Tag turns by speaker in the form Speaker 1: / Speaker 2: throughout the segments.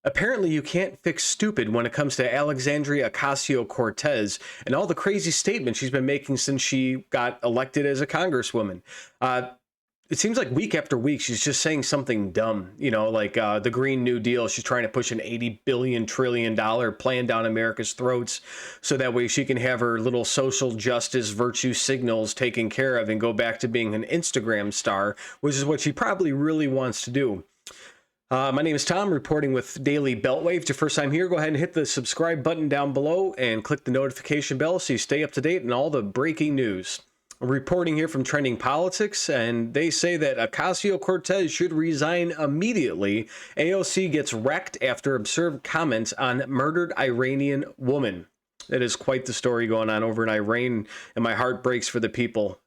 Speaker 1: Apparently, you can't fix stupid when it comes to Alexandria Ocasio-Cortez and all the crazy statements she's been making since she got elected as a congresswoman. Uh, it seems like week after week, she's just saying something dumb, like the Green New Deal. She's trying to push an $80 billion plan down America's throats so that way she can have her little social justice virtue signals taken care of and go back to being an Instagram star, which is what she probably really wants to do. My name is Tom, reporting with Daily Beltway. If it's your first time here, go ahead and hit the subscribe button down below and click the notification bell so you stay up to date on all the breaking news. I'm reporting here from Trending Politics, and they say that Ocasio-Cortez should resign immediately. AOC gets wrecked after absurd comments on murdered Iranian woman. That is quite the story going on over in Iran, and my heart breaks for the people.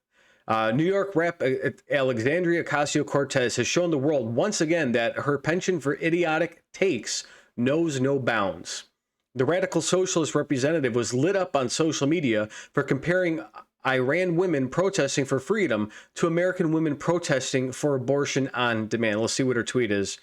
Speaker 1: New York Rep. Alexandria Ocasio-Cortez has shown the world once again that her penchant for idiotic takes knows no bounds. The radical socialist representative was lit up on social media for comparing Iran women protesting for freedom to American women protesting for abortion on demand. Let's see what her tweet is.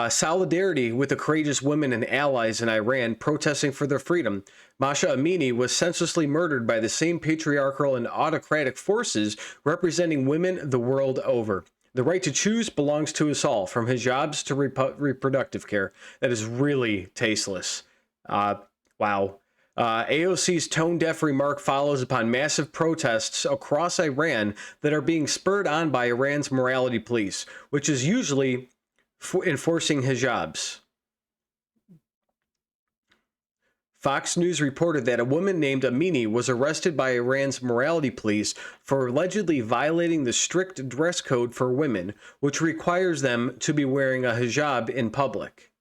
Speaker 1: Solidarity with the courageous women and allies in Iran protesting for their freedom. MASHA AMINI was senselessly murdered by the same patriarchal and autocratic forces representing women the world over. The right to choose belongs to us all, from hijabs to reproductive care. That is really tasteless. Wow. AOC's tone-deaf remark follows upon massive protests across Iran that are being spurred on by Iran's morality police, which is usually enforcing hijabs. Fox News reported that a woman named Amini was arrested by Iran's morality police for allegedly violating the strict dress code for women, which requires them to be wearing a hijab in public.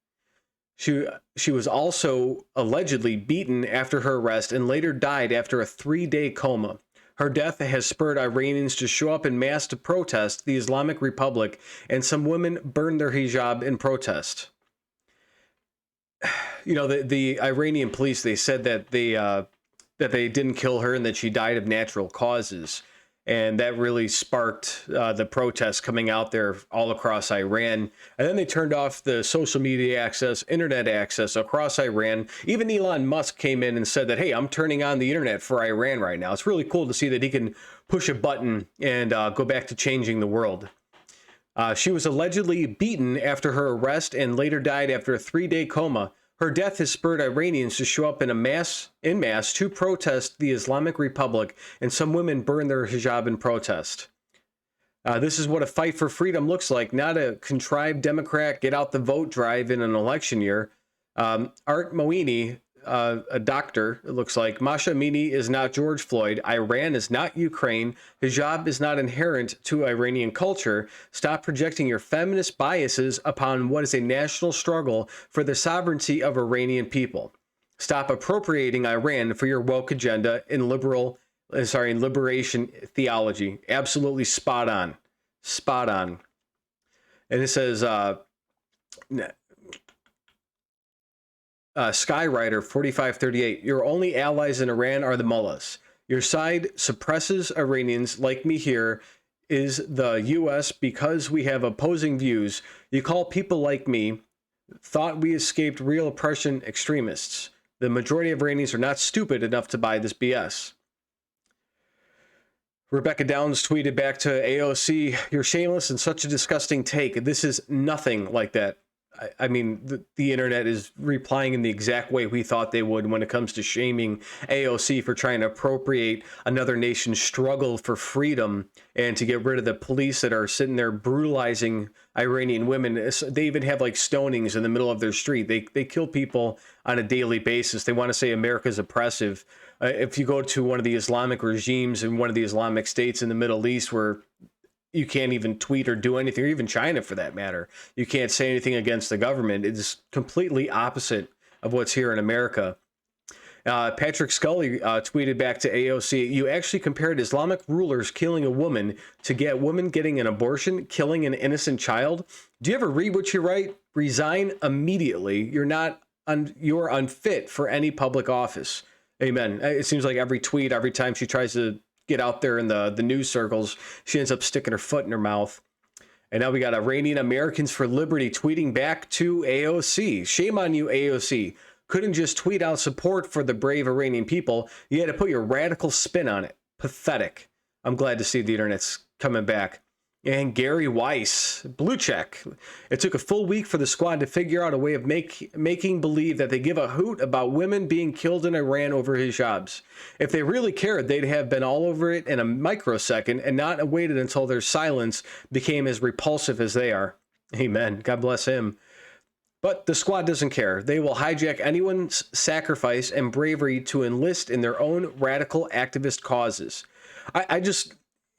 Speaker 1: She was also allegedly beaten after her arrest and later died after a 3-day coma. Her death has spurred Iranians to show up en masse to protest the Islamic Republic, and some women burned their hijab in protest. The Iranian police, they said that they didn't kill her and that she died of natural causes. And that really sparked the protests coming out there all across Iran. And then they turned off the social media access, internet access across Iran. Even Elon Musk came in and said that, hey, I'm turning on the internet for Iran right now. It's really cool to see that he can push a button and go back to changing the world. She was allegedly beaten after her arrest and later died after a 3-day coma. Her death has spurred Iranians to show up en masse to protest the Islamic Republic, and some women burn their hijab in protest. This is what a fight for freedom looks like, not a contrived Democrat get-out-the-vote drive in an election year. Art Moini, a doctor, it looks like. MASHA AMINI is not George Floyd. Iran is not Ukraine. Hijab is not inherent to Iranian culture. Stop projecting your feminist biases upon what is a national struggle for the sovereignty of Iranian people. Stop appropriating Iran for your woke agenda in liberation theology. Absolutely spot on. Spot on. And it says, Skyrider 4538, your only allies in Iran are the mullahs. Your side suppresses Iranians like me here is the U.S. because we have opposing views. You call people like me thought we escaped real oppression extremists. The majority of Iranians are not stupid enough to buy this BS. Rebecca Downs tweeted back to AOC, you're shameless and such a disgusting take. This is nothing like that. I mean, the internet is replying in the exact way we thought they would when it comes to shaming AOC for trying to appropriate another nation's struggle for freedom and to get rid of the police that are sitting there brutalizing Iranian women. They even have like stonings in the middle of their street. They kill people on a daily basis. They want to say America's oppressive. If you go to one of the Islamic regimes in one of the Islamic states in the Middle East where you can't even tweet or do anything, or even China for that matter. You can't say anything against the government. It's completely opposite of what's here in America. Patrick Scully tweeted back to AOC, you actually compared Islamic rulers killing a woman to get women getting an abortion, killing an innocent child. Do you ever read what you write? Resign immediately. You're unfit for any public office. Amen. It seems like every tweet, every time she tries to get out there in the news circles, she ends up sticking her foot in her mouth. And now we got Iranian Americans for Liberty tweeting back to AOC. Shame on you, AOC. Couldn't just tweet out support for the brave Iranian people. You had to put your radical spin on it. Pathetic. I'm glad to see the internet's coming back. And Gary Weiss, blue check. It took a full week for the squad to figure out a way of making believe that they give a hoot about women being killed in Iran over hijabs. If they really cared, they'd have been all over it in a microsecond and not waited until their silence became as repulsive as they are. Amen. God bless him. But the squad doesn't care. They will hijack anyone's sacrifice and bravery to enlist in their own radical activist causes.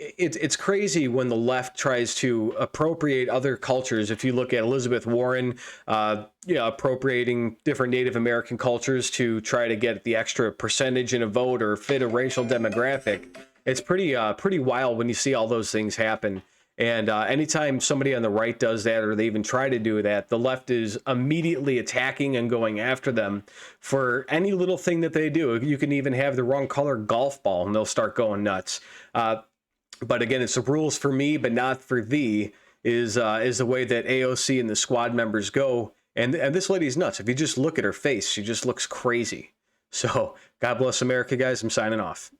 Speaker 1: It's crazy when the left tries to appropriate other cultures. If you look at Elizabeth Warren, appropriating different Native American cultures to try to get the extra percentage in a vote or fit a racial demographic, it's pretty wild when you see all those things happen. And anytime somebody on the right does that, or they even try to do that, the left is immediately attacking and going after them for any little thing that they do. You can even have the wrong color golf ball and they'll start going nuts. But again, it's the rules for me, but not for thee, is the way that AOC and the squad members go. And this lady's nuts. If you just look at her face, she just looks crazy. So God bless America, guys. I'm signing off.